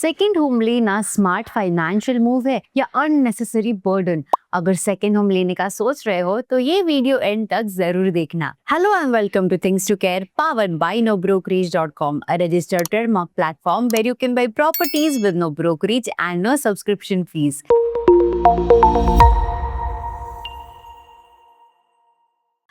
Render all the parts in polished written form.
Second home लेना smart financial move है या अननेसेसरी बर्डन? अगर सेकेंड होम लेने का सोच रहे हो तो ये वीडियो एंड तक जरूर देखना। Hello and welcome to things to care, powered by nobrokerage.com, a registered trademark platform where you can buy properties with no brokerage and no subscription fees.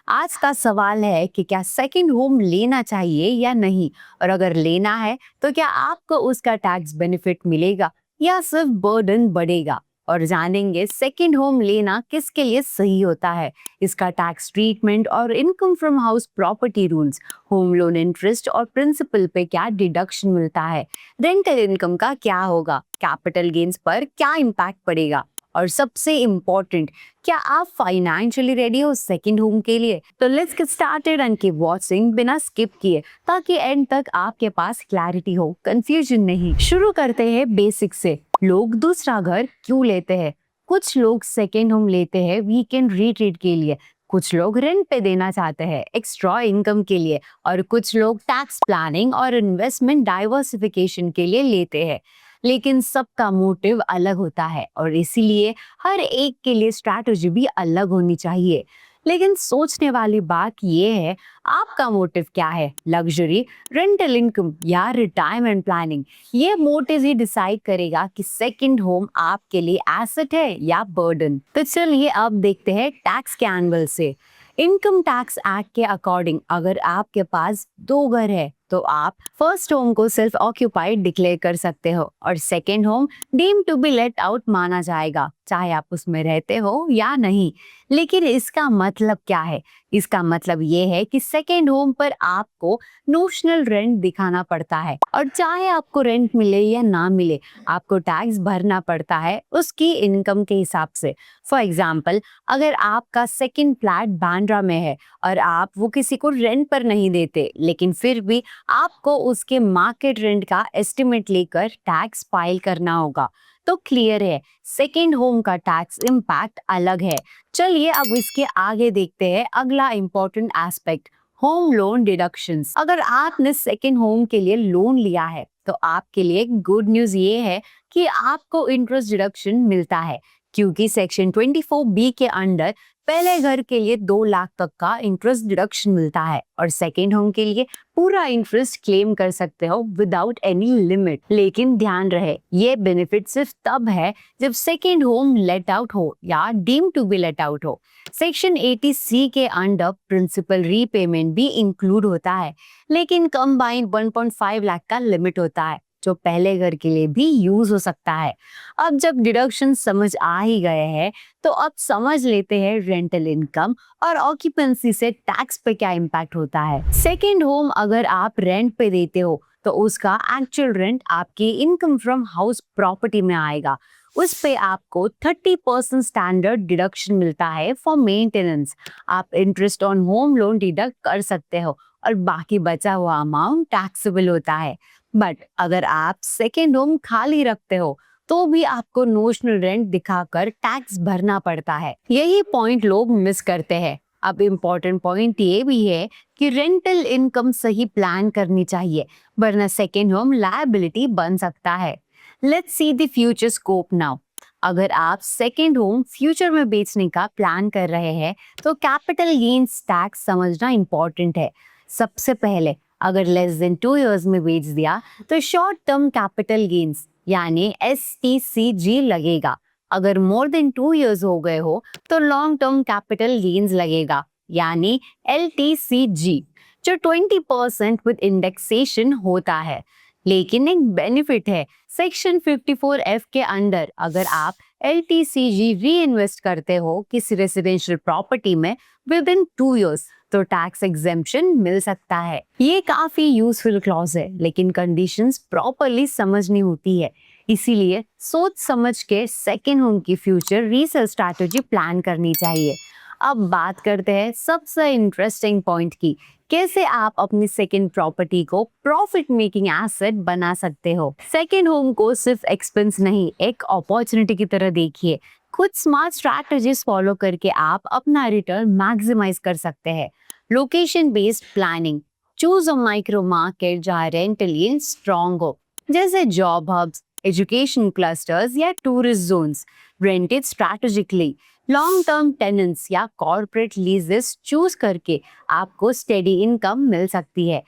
आज का सवाल है कि क्या सेकंड होम लेना चाहिए या नहीं, और अगर लेना है तो क्या आपको उसका टैक्स बेनिफिट मिलेगा या सिर्फ बर्डन बढ़ेगा। और जानेंगे सेकंड होम लेना किसके लिए सही होता है, इसका टैक्स ट्रीटमेंट और income from house property rules, home loan interest और प्रिंसिपल पे क्या डिडक्शन मिलता है, रेंटल इनकम का क्या होगा, कैपिटल गेन्स पर क्या इम्पैक्ट पड़ेगा, और सबसे इम्पोर्टेंट, क्या आप फाइनेंशियली रेडी हो सेकंड होम के लिए। तो let's get started and keep watching बिना स्किप किए, ताकि एंड तक आपके पास क्लैरिटी हो, कंफ्यूजन नहीं। शुरू करते हैं बेसिक से। लोग दूसरा घर क्यों लेते हैं? कुछ लोग सेकंड होम लेते हैं वीकेंड रिट्रीट के लिए, कुछ लोग रेंट पे देना चाहते हैं एक्स्ट्रा इनकम के लिए, और कुछ लोग टैक्स प्लानिंग और इन्वेस्टमेंट डाइवर्सिफिकेशन के लिए लेते हैं। लेकिन सबका मोटिव अलग होता है और इसीलिए हर एक के लिए स्ट्रैटेजी भी अलग होनी चाहिए। लेकिन सोचने वाली बात यह है, आपका मोटिव क्या है? लग्जरी, रेंटल इनकम या रिटायरमेंट प्लानिंग? ये मोटिव ही डिसाइड करेगा कि सेकंड होम आपके लिए एसेट है या बर्डन। तो चलिए अब देखते हैं टैक्स के एंगल से। इनकम टैक्स एक्ट के अकॉर्डिंग अगर आपके पास दो घर है तो आप फर्स्ट होम को सेल्फ ऑक्यूपाइड डिक्लेयर कर सकते हो और second home deem to be let out माना जाएगा, चाहे आप उसमें रहते हो या नहीं। लेकिन इसका मतलब क्या है? इसका मतलब ये है कि सेकेंड होम पर आपको नोशनल रेंट दिखाना पड़ता है, और चाहे आपको रेंट मिले या ना मिले आपको टैक्स भरना पड़ता है उसकी इनकम के हिसाब से। फॉर एग्जाम्पल, अगर आपका सेकेंड फ्लैट बांद्रा में है और आप वो किसी को रेंट पर नहीं देते, लेकिन फिर भी आपको उसके मार्केट रेंट का एस्टिमेट लेकर टैक्स फाइल करना होगा, तो क्लियर है सेकेंड होम का टैक्स इम्पैक्ट अलग है। चलिए अब इसके आगे देखते हैं अगला important aspect, home loan deductions. अगर आपने सेकेंड होम के लिए लोन लिया है तो आपके लिए गुड न्यूज ये है कि आपको इंटरेस्ट डिडक्शन मिलता है, क्योंकि सेक्शन 24B के अंडर पहले घर के लिए 2 लाख तक का इंटरेस्ट डिडक्शन मिलता है और सेकेंड होम के लिए पूरा इंटरेस्ट क्लेम कर सकते हो विदाउट एनी लिमिट। लेकिन ध्यान रहे, ये बेनिफिट सिर्फ तब है जब सेकेंड होम लेट आउट हो या deem to be let out हो। सेक्शन 80C के अंडर प्रिंसिपल रीपेमेंट भी इंक्लूड होता है, लेकिन कंबाइंड 1.5 लाख का लिमिट होता है जो पहले घर के लिए भी यूज हो सकता है। अब जब डिडक्शन समझ आ ही गए हैं तो अब समझ लेते हैं रेंटल इनकम और ऑक्यूपेंसी से टैक्स पे क्या इम्पैक्ट होता है। सेकेंड होम अगर आप रेंट पे देते हो तो उसका एक्चुअल रेंट आपकी इनकम फ्रॉम हाउस प्रॉपर्टी में आएगा। उस पे आपको 30% स्टैंडर्ड डिडक्शन मिलता है फॉर मेंटेनेंस। आप interest on home loan deduct कर सकते हो और बाकी बचा हुआ अमाउंट टैक्सेबल होता है। बट अगर आप सेकेंड होम खाली रखते हो तो भी आपको नोशनल रेंट दिखाकर टैक्स भरना पड़ता है। यही पॉइंट लोग मिस करते हैं। अब इम्पोर्टेंट पॉइंट ये भी है कि रेंटल इनकम सही प्लान करनी चाहिए, वरना सेकेंड होम लायबिलिटी बन सकता है। Let's see the future scope now. अगर आप सेकेंड होम फ्यूचर में बेचने का प्लान कर रहे हैं तो कैपिटल गेन्स टैक्स समझना इम्पोर्टेंट है। सबसे पहले अगर लेस देन 2 इयर्स में बेच दिया तो शॉर्ट टर्म कैपिटल गेन्स यानी STCG लगेगा। अगर मोर देन 2 इयर्स हो गए हो तो लॉन्ग टर्म कैपिटल गेन्स लगेगा यानी LTCG, जो 20% विद इंडेक्सेशन होता है। लेकिन एक बेनिफिट है, सेक्शन 54F के अंडर अगर आप LTCG री इन्वेस्ट करते हो किसी रेसिडेंशियल प्रॉपर्टी में विद इन 2 इयर्स तो टैक्स एग्जेम्पशन मिल सकता है। ये काफी यूजफुल क्लॉज है, लेकिन कंडीशंस प्रॉपरली समझनी होती है। इसीलिए सोच समझ के सेकेंड होम की फ्यूचर रीसेल स्ट्रैटेजी प्लान करनी चाहिए। अब बात करते हैं सबसे इंटरेस्टिंग पॉइंट की, कैसे आप अपनी सेकेंड प्रॉपर्टी को प्रॉफिट मेकिंग एसेट बना सकते हो। सेकेंड होम को सिर्फ एक्सपेंस नहीं, एक अपॉर्चुनिटी की तरह देखिए। कुछ स्मार्ट स्ट्रैटेजीज फॉलो करके आप अपना रिटर्न मैक्सिमाइज कर सकते हैं। Location based planning, choose a micro market जहाँ रेंटल यील्ड स्ट्रॉन्ग हो, जैसे जॉब हब्स, एजुकेशन क्लस्टर्स या tourist zones, rented strategically, long term tenants या कॉर्पोरेट लीजेस चूज करके आपको स्टेडी इनकम मिल सकती है।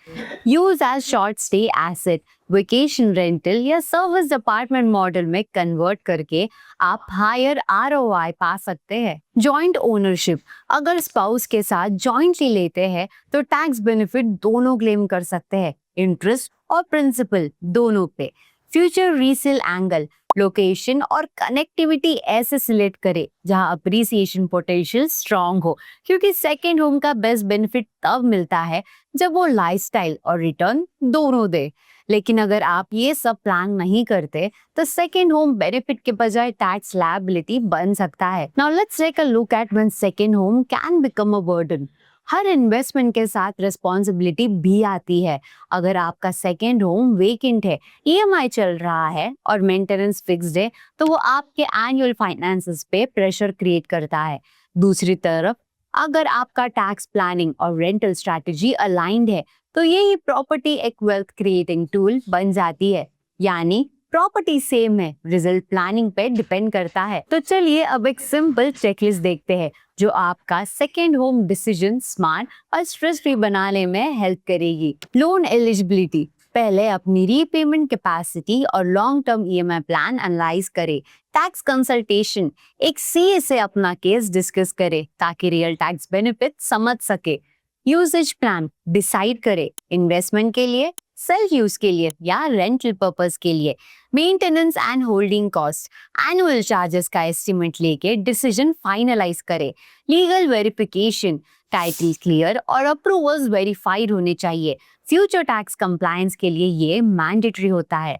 Use as short stay asset, vacation rental या सर्विस अपार्टमेंट मॉडल में कन्वर्ट करके आप हायर आरओआई पा सकते हैं। जॉइंट ओनरशिप, अगर स्पाउस के साथ जॉइंटली लेते हैं तो टैक्स बेनिफिट दोनों क्लेम कर सकते हैं, इंटरेस्ट और प्रिंसिपल दोनों पे। फ्यूचर रीसेल एंगल, लोकेशन और कनेक्टिविटी ऐसे सिलेक्ट करें जहां अप्रिसिएशन पोटेंशियल स्ट्रांग हो, क्योंकि सेकेंड होम का बेस्ट बेनिफिट तब मिलता है जब वो लाइफस्टाइल और रिटर्न दोनों दे। लेकिन अगर आप ये सब प्लान नहीं करते तो सेकेंड होम बेनिफिट के बजाय टैक्स लायबिलिटी बन सकता है। Now let's take a look at when second home can become a burden. हर इन्वेस्टमेंट के साथ रिस्पॉन्सिबिलिटी भी आती है। अगर आपका सेकेंड होम वेकेंट है, ईएमआई चल रहा है और मेंटेनेंस फिक्स्ड है, तो वो आपके एनुअल फाइनेंसेस पे प्रेशर क्रिएट करता है। दूसरी तरफ अगर आपका टैक्स प्लानिंग और रेंटल स्ट्रैटेजी अलाइंड है, तो ये प्रॉपर्टी एक वेल्थ क्रिएटिंग टूल बन जाती है। यानी प्रॉपर्टी सेम है, रिजल्ट प्लानिंग पे डिपेंड करता है। तो चलिए अब एक सिंपल चेकलिस्ट देखते हैं जो आपका सेकेंड होम डिसीजन स्मार्ट और स्ट्रेस फ्री बनाने में हेल्प करेगी। लोन एलिजिबिलिटी, पहले अपनी रीपेमेंट कैपेसिटी और long term EMI plan analyse करें। टैक्स कंसल्टेशन, एक सीए से अपना केस डिस्कस करें ताकि रियल टैक्स बेनिफिट समझ सके। यूसेज प्लान डिसाइड करें, इन्वेस्टमेंट के लिए, सेल्फ यूज के लिए या रेंटल पर्पस के लिए। Maintenance and holding cost, annual charges का एस्टिमेट लेके डिसीजन फाइनलाइज करें। लीगल वेरिफिकेशन, टाइटल क्लियर और अप्रूवल्स वेरीफाइड होने चाहिए। फ्यूचर टैक्स कंप्लायंस के लिए ये मैंडेटरी होता है।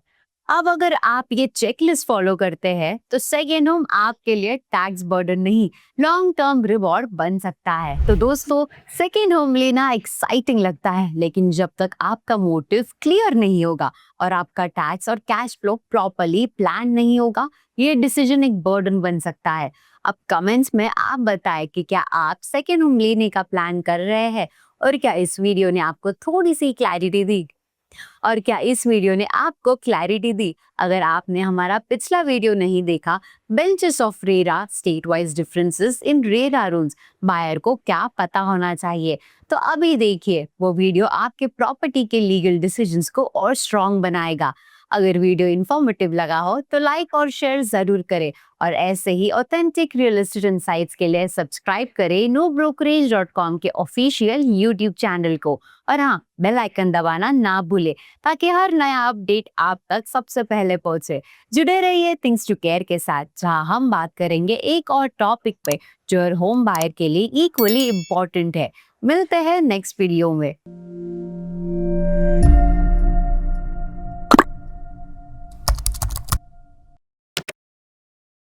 अब अगर आप ये चेकलिस्ट फॉलो करते हैं तो सेकेंड होम आपके लिए टैक्स बर्डन नहीं, लॉन्ग टर्म रिवॉर्ड बन सकता है। तो दोस्तों, सेकेंड होम लेना एक्साइटिंग लगता है, लेकिन जब तक आपका मोटिव क्लियर नहीं होगा और आपका टैक्स और कैश फ्लो प्रॉपर्ली प्लान नहीं होगा, ये डिसीजन एक बर्डन बन सकता है। अब कमेंट्स में आप बताएं कि क्या आप सेकेंड होम लेने का प्लान कर रहे हैं और क्या इस वीडियो ने आपको थोड़ी सी क्लैरिटी दी। और क्या इस वीडियो ने आपको क्लैरिटी दी? अगर आपने हमारा पिछला वीडियो नहीं देखा, benches of RERA state wise differences in RERA rules, buyer को क्या पता होना चाहिए, तो अभी देखिए वो वीडियो आपके प्रॉपर्टी के लीगल डिसीजंस को और स्ट्रॉन्ग बनाएगा। अगर वीडियो इन्फॉर्मेटिव लगा हो तो लाइक और शेयर जरूर करें और ऐसे ही ऑथेंटिक रियल एस्टेट इनसाइट्स के लिए सब्सक्राइब करें nobrokerage.com के ऑफिशियल यूट्यूब चैनल को। और हाँ, बेल आइकन दबाना ना भूले ताकि हर नया अपडेट आप तक सबसे पहले पहुंचे। जुड़े रहिए थिंग्स टू केयर के साथ, जहां हम बात करेंगे एक और टॉपिक पे जो हर होम बायर के लिए इक्वली इम्पोर्टेंट है। मिलते हैं नेक्स्ट वीडियो में।